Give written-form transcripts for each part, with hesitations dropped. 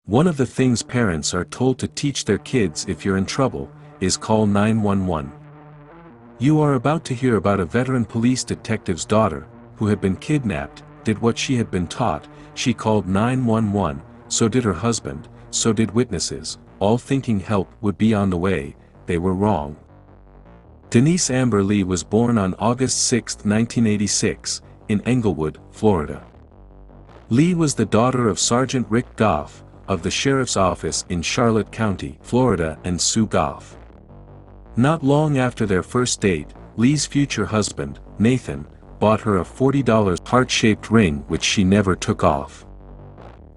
One of the things parents are told to teach their kids if you're in trouble is call 911. You are about to hear about a veteran police detective's daughter, who had been kidnapped, did what she had been taught, she called 911, so did her husband, so did witnesses, all thinking help would be on the way. They were wrong. Denise Amber Lee was born on August 6, 1986, in Englewood, Florida. Lee was the daughter of Sergeant Rick Goff, of the Sheriff's Office in Charlotte County, Florida, and Sue Goff. Not long after their first date, Lee's future husband, Nathan, bought her a $40 heart-shaped ring which she never took off.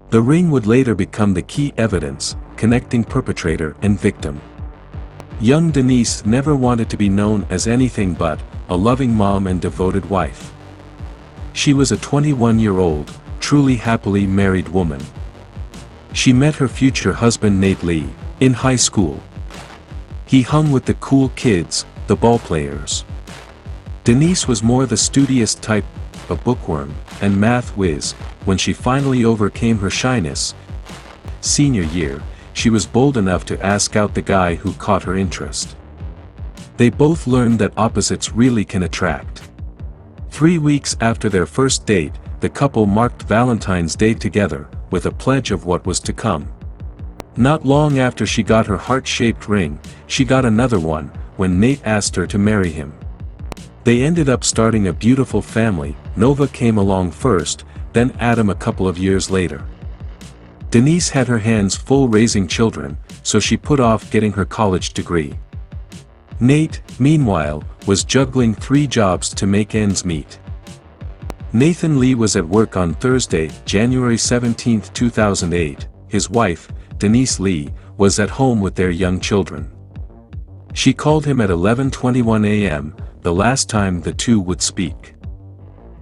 The ring would later become the key evidence, connecting perpetrator and victim. Young Denise never wanted to be known as anything but a loving mom and devoted wife. She was a 21-year-old, truly happily married woman. She met her future husband Nate Lee in high school. He hung with the cool kids, the ballplayers. Denise was more the studious type, a bookworm, and math whiz. When she finally overcame her shyness, senior year, she was bold enough to ask out the guy who caught her interest. They both learned that opposites really can attract. 3 weeks after their first date, the couple marked Valentine's Day together, with a pledge of what was to come. Not long after she got her heart-shaped ring, she got another one, when Nate asked her to marry him. They ended up starting a beautiful family. Nova came along first, then Adam a couple of years later. Denise had her hands full raising children, so she put off getting her college degree. Nate, meanwhile, was juggling 3 jobs to make ends meet. Nathan Lee was at work on Thursday, January 17, 2008. His wife, Denise Lee, was at home with their young children. She called him at 11:21 a.m., the last time the two would speak.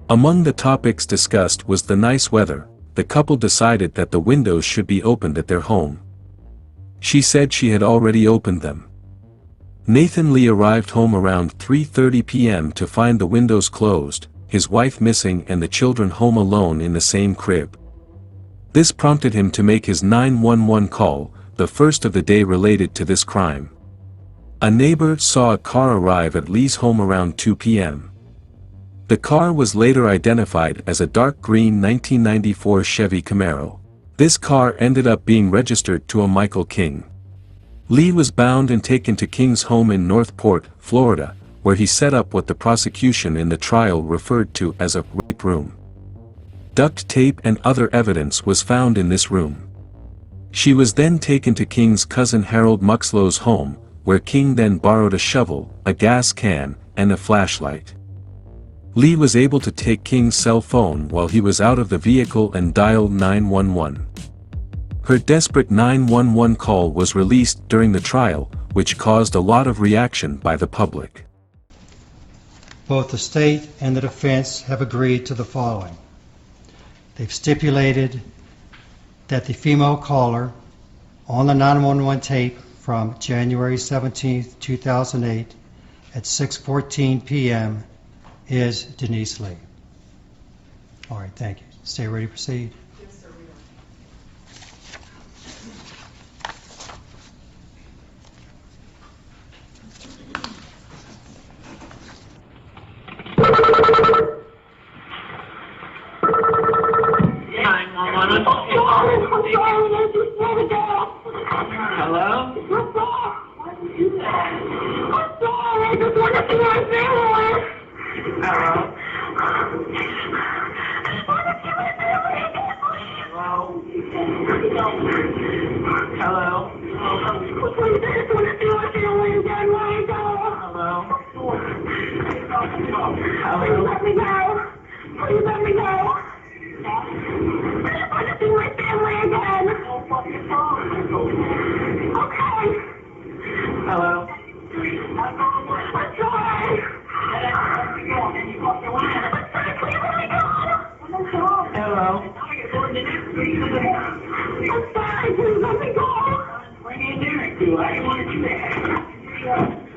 Among the topics discussed was the nice weather. The couple decided that the windows should be opened at their home. She said she had already opened them. Nathan Lee arrived home around 3:30 p.m. to find the windows closed, his wife missing and the children home alone in the same crib. This prompted him to make his 911 call, the first of the day related to this crime. A neighbor saw a car arrive at Lee's home around 2 p.m. The car was later identified as a dark green 1994 Chevy Camaro. This car ended up being registered to a Michael King. Lee was bound and taken to King's home in Northport, Florida, where he set up what the prosecution in the trial referred to as a rape room. Duct tape and other evidence was found in this room. She was then taken to King's cousin Harold Muxlow's home, where King then borrowed a shovel, a gas can, and a flashlight. Lee was able to take King's cell phone while he was out of the vehicle and dialed 911. Her desperate 911 call was released during the trial, which caused a lot of reaction by the public. Both the state and the defense have agreed to the following. They've stipulated that the female caller on the 911 tape from January 17, 2008 at 6:14 p.m. is Denise Lee. All right, thank you. Stay ready to proceed. Yes, sir, we are. Hello? Hello? Hello? Let me go. Please let me go. I want to see my family again. Okay. Hello? I'm sorry. Hello? I'm sorry. Please let me go. What are you doing? I didn't want to do that.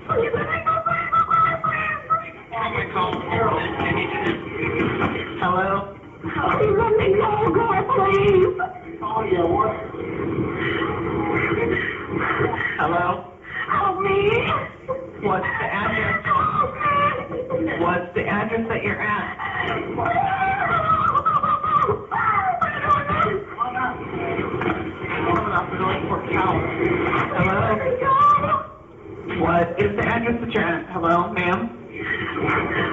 Please let me Please. Hello? Help me. What's the address? Help me. What's the address that you're at? Coming off the Northport Tower. Hello? What is the address that you're at? Hello, ma'am?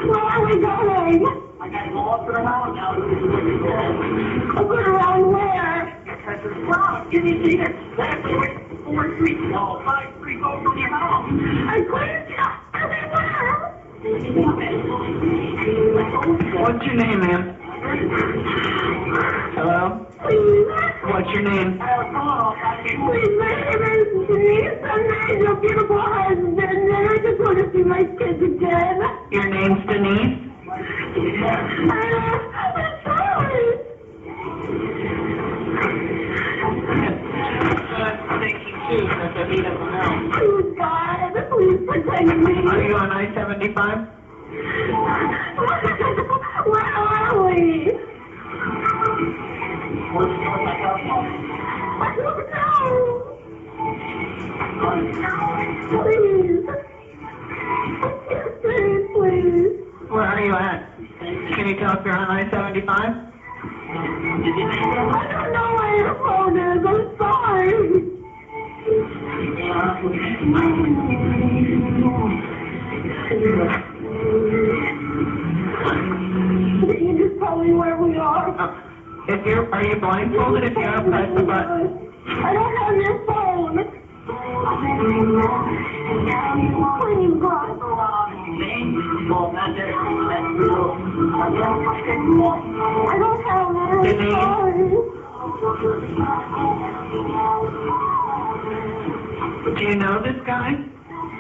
Where are we going? I gotta go up to the mountain now. Up and around where? Give me the exact 4 streets. No, 5 streets over from your house. I couldn't get everywhere. What's your name, ma'am? Hello? Please. What's your name? Please, my name is Denise. I'm married to a beautiful husband, and I just want to see my kids again. Your name's Denise? I'm sorry. Thinking too, that he doesn't know. Please, God, please protect me. Are you on I-75? Where are we? I don't know. Please. Please. Where are you at? Can you tell if you're on I-75? I don't know where your phone is. I'm sorry. Can you just tell me where we are? Are you blindfolded if you're press the button? I don't have your phone. Please, God. I don't have it. I'm sorry. Do you know this guy?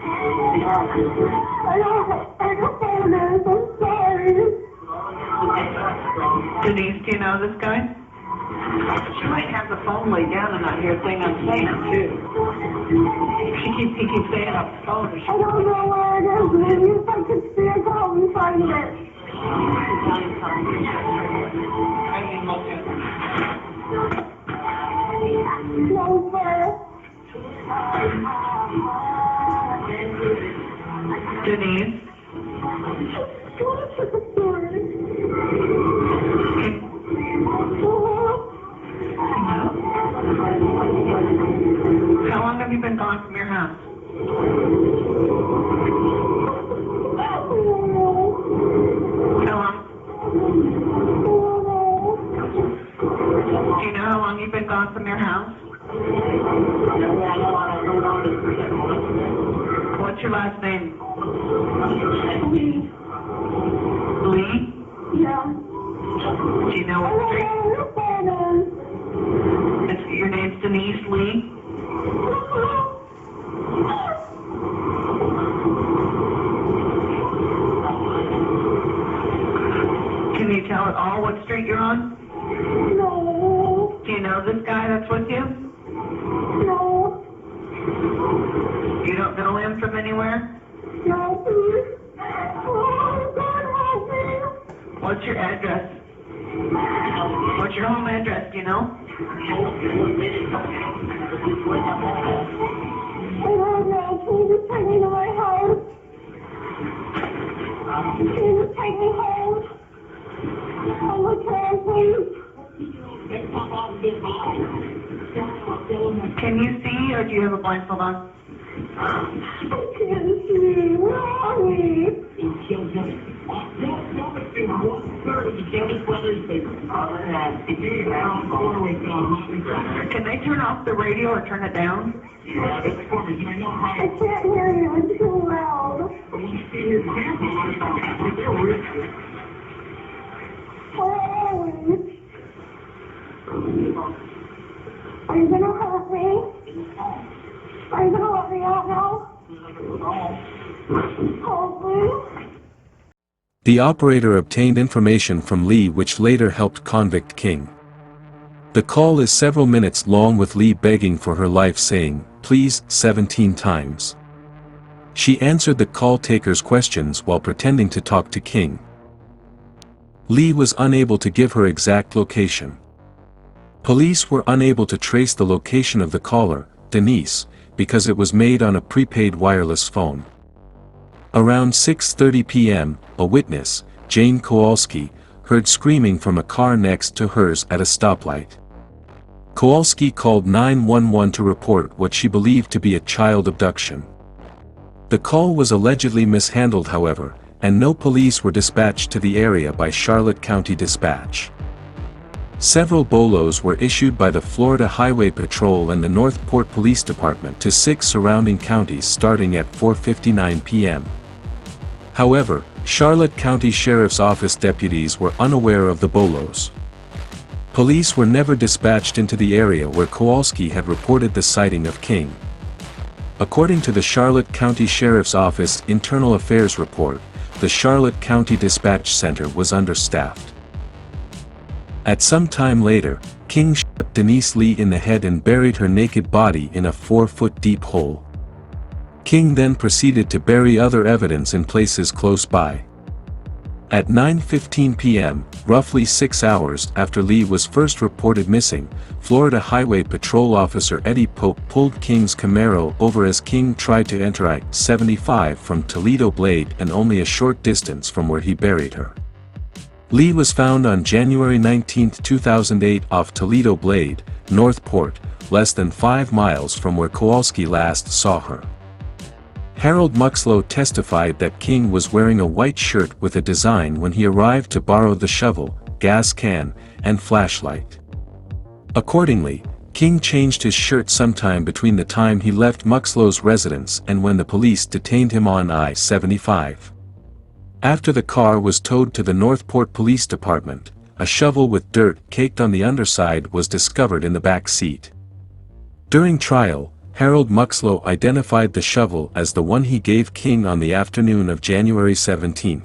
I don't have your phone is. I'm sorry. Denise, do you know this guy? She might have the phone laid down and not hear a thing I'm saying, too. He keeps saying up the phone. I don't know where it is. Maybe if I could see it, help me find it. No, sir. Denise? How long have you been gone from your house? How long? Do you know how long you've been gone from your house? What's your last name? Lee? Yeah. Do you know what street? Your name's Denise Lee? Can you tell at all what street you're on? No. Do you know this guy that's with you? No. You don't know him from anywhere? No, please. Oh, God, help me. What's your address? What's your home address, do you know? I don't know. Can you just take me to my house? Can you just take me home? I'm okay, please. Can you see, or do you have a blindfold on? I can't see. Where are we? Can they turn off the radio or turn it down? I can't hear you. It's too loud. Where are we? Are you gonna hurt me? Are you gonna let me out now? Help me. The operator obtained information from Lee which later helped convict King. The call is several minutes long with Lee begging for her life saying, "Please," 17 times. She answered the call taker's questions while pretending to talk to King. Lee was unable to give her exact location. Police were unable to trace the location of the caller, Denise, because it was made on a prepaid wireless phone. Around 6:30 p.m., a witness, Jane Kowalski, heard screaming from a car next to hers at a stoplight. Kowalski called 911 to report what she believed to be a child abduction. The call was allegedly mishandled, however, and no police were dispatched to the area by Charlotte County Dispatch. Several bolos were issued by the Florida Highway Patrol and the North Port Police Department to 6 surrounding counties starting at 4:59 p.m. However, Charlotte County Sheriff's Office deputies were unaware of the bolos. Police were never dispatched into the area where Kowalski had reported the sighting of King. According to the Charlotte County Sheriff's Office Internal Affairs report, the Charlotte County Dispatch Center was understaffed. At some time later, King shot Denise Lee in the head and buried her naked body in a 4-foot-deep hole. King then proceeded to bury other evidence in places close by. At 9:15 p.m., roughly 6 hours after Lee was first reported missing, Florida Highway Patrol officer Eddie Pope pulled King's Camaro over as King tried to enter I-75 from Toledo Blade and only a short distance from where he buried her. Lee was found on January 19, 2008 off Toledo Blade, North Port, less than 5 miles from where Kowalski last saw her. Harold Muxlow testified that King was wearing a white shirt with a design when he arrived to borrow the shovel, gas can, and flashlight. Accordingly, King changed his shirt sometime between the time he left Muxlow's residence and when the police detained him on I-75. After the car was towed to the North Port Police Department, a shovel with dirt caked on the underside was discovered in the back seat. During trial, Harold Muxlow identified the shovel as the one he gave King on the afternoon of January 17.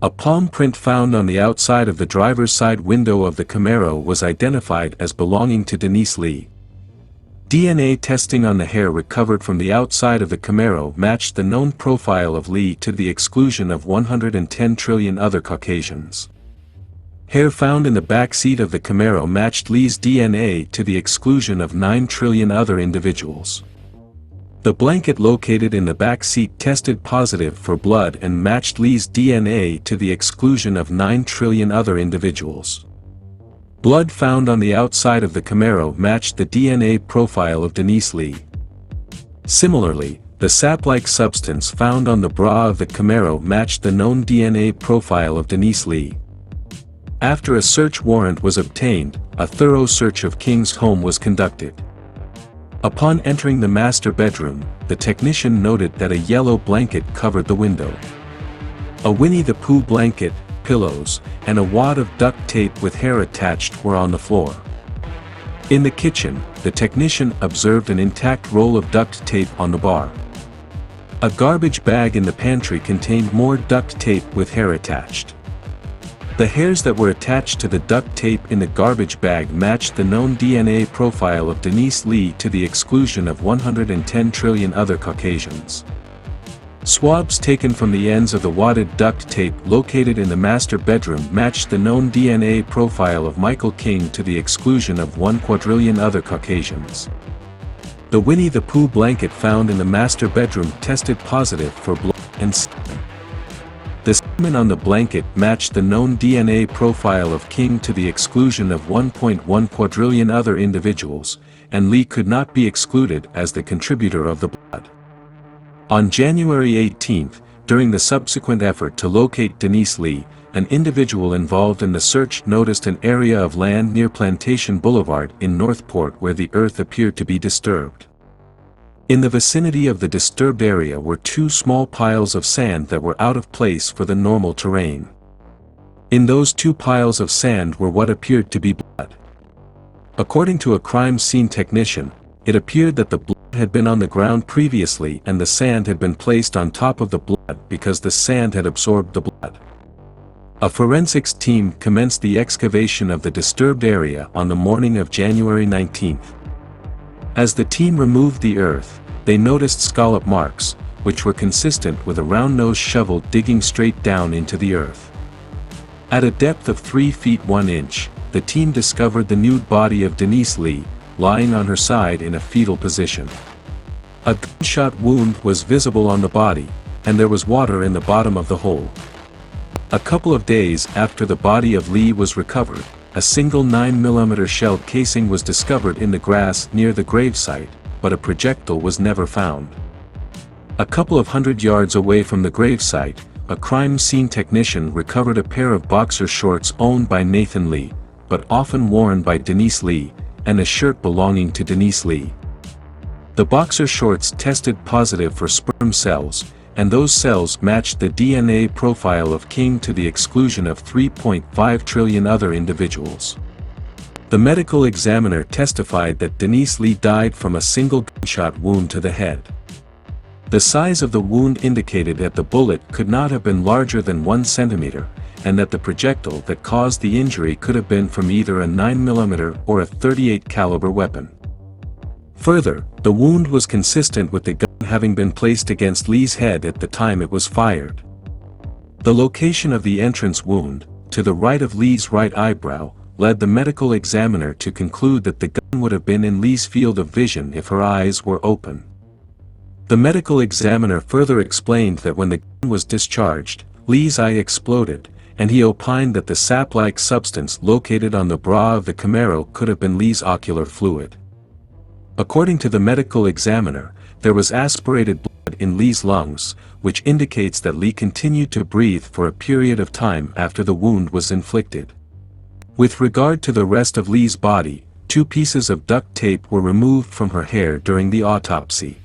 A palm print found on the outside of the driver's side window of the Camaro was identified as belonging to Denise Lee. DNA testing on the hair recovered from the outside of the Camaro matched the known profile of Lee to the exclusion of 110 trillion other Caucasians. Hair found in the back seat of the Camaro matched Lee's DNA to the exclusion of 9 trillion other individuals. The blanket located in the back seat tested positive for blood and matched Lee's DNA to the exclusion of 9 trillion other individuals. Blood found on the outside of the Camaro matched the DNA profile of Denise Lee. Similarly, the sap-like substance found on the bra of the Camaro matched the known DNA profile of Denise Lee. After a search warrant was obtained, a thorough search of King's home was conducted. Upon entering the master bedroom, the technician noted that a yellow blanket covered the window. A Winnie the Pooh blanket, pillows, and a wad of duct tape with hair attached were on the floor. In the kitchen, the technician observed an intact roll of duct tape on the bar. A garbage bag in the pantry contained more duct tape with hair attached. The hairs that were attached to the duct tape in the garbage bag matched the known DNA profile of Denise Lee to the exclusion of 110 trillion other Caucasians. Swabs taken from the ends of the wadded duct tape located in the master bedroom matched the known DNA profile of Michael King to the exclusion of 1 quadrillion other Caucasians. The Winnie the Pooh blanket found in the master bedroom tested positive for blood and semen. The semen on the blanket matched the known DNA profile of King to the exclusion of 1.1 quadrillion other individuals, and Lee could not be excluded as the contributor of the blood. On January 18, during the subsequent effort to locate Denise Lee, an individual involved in the search noticed an area of land near Plantation Boulevard in Northport where the earth appeared to be disturbed. In the vicinity of the disturbed area were 2 small piles of sand that were out of place for the normal terrain. In those 2 piles of sand were what appeared to be blood. According to a crime scene technician, it appeared that the blood had been on the ground previously and the sand had been placed on top of the blood because the sand had absorbed the blood. A forensics team commenced the excavation of the disturbed area on the morning of January 19. As the team removed the earth, they noticed scallop marks, which were consistent with a round-nosed shovel digging straight down into the earth. At a depth of 3 feet 1 inch, the team discovered the nude body of Denise Lee, lying on her side in a fetal position. A gunshot wound was visible on the body, and there was water in the bottom of the hole. A couple of days after the body of Lee was recovered, a single 9mm shelled casing was discovered in the grass near the gravesite, but a projectile was never found. A couple of 100 yards away from the gravesite, a crime scene technician recovered a pair of boxer shorts owned by Nathan Lee, but often worn by Denise Lee, and a shirt belonging to Denise Lee. The boxer shorts tested positive for sperm cells, and those cells matched the DNA profile of King to the exclusion of 3.5 trillion other individuals. The medical examiner testified that Denise Lee died from a single gunshot wound to the head. The size of the wound indicated that the bullet could not have been larger than 1 centimeter, and that the projectile that caused the injury could have been from either a 9mm or a .38 caliber weapon. Further, the wound was consistent with the gun having been placed against Lee's head at the time it was fired. The location of the entrance wound, to the right of Lee's right eyebrow, led the medical examiner to conclude that the gun would have been in Lee's field of vision if her eyes were open. The medical examiner further explained that when the gun was discharged, Lee's eye exploded, and he opined that the sap-like substance located on the bra of the Camaro could have been Lee's ocular fluid. According to the medical examiner, there was aspirated blood in Lee's lungs, which indicates that Lee continued to breathe for a period of time after the wound was inflicted. With regard to the rest of Lee's body, 2 pieces of duct tape were removed from her hair during the autopsy.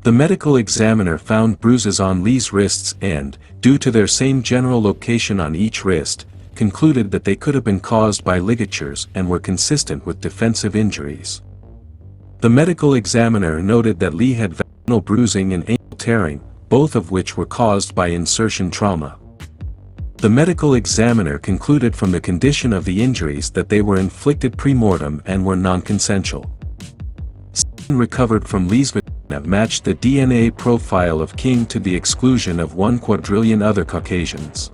The medical examiner found bruises on Lee's wrists and, due to their same general location on each wrist, concluded that they could have been caused by ligatures and were consistent with defensive injuries. The medical examiner noted that Lee had vaginal bruising and anal tearing, both of which were caused by insertion trauma. The medical examiner concluded from the condition of the injuries that they were inflicted pre-mortem and were non-consensual. Semen recovered from Lee's vagina matched the DNA profile of King to the exclusion of 1 quadrillion other Caucasians.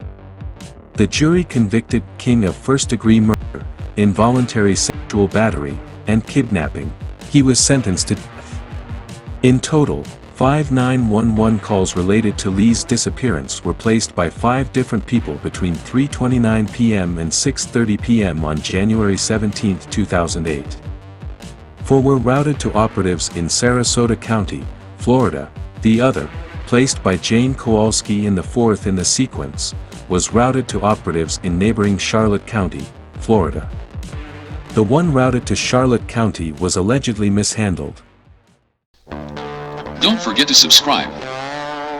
The jury convicted King of first-degree murder, involuntary sexual battery, and kidnapping. He was sentenced to death. In total, 5 911 calls related to Lee's disappearance were placed by 5 different people between 3:29 p.m. and 6:30 p.m. on January 17, 2008. 4 were routed to operatives in Sarasota County, Florida. The other, placed by Jane Kowalski in the 4th in the sequence, was routed to operatives in neighboring Charlotte County, Florida. The one routed to Charlotte County was allegedly mishandled. Don't forget to subscribe.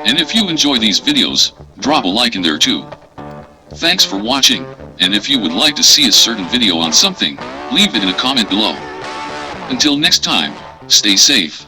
And if you enjoy these videos, drop a like in there too. Thanks for watching, and if you would like to see a certain video on something, leave it in a comment below. Until next time, stay safe.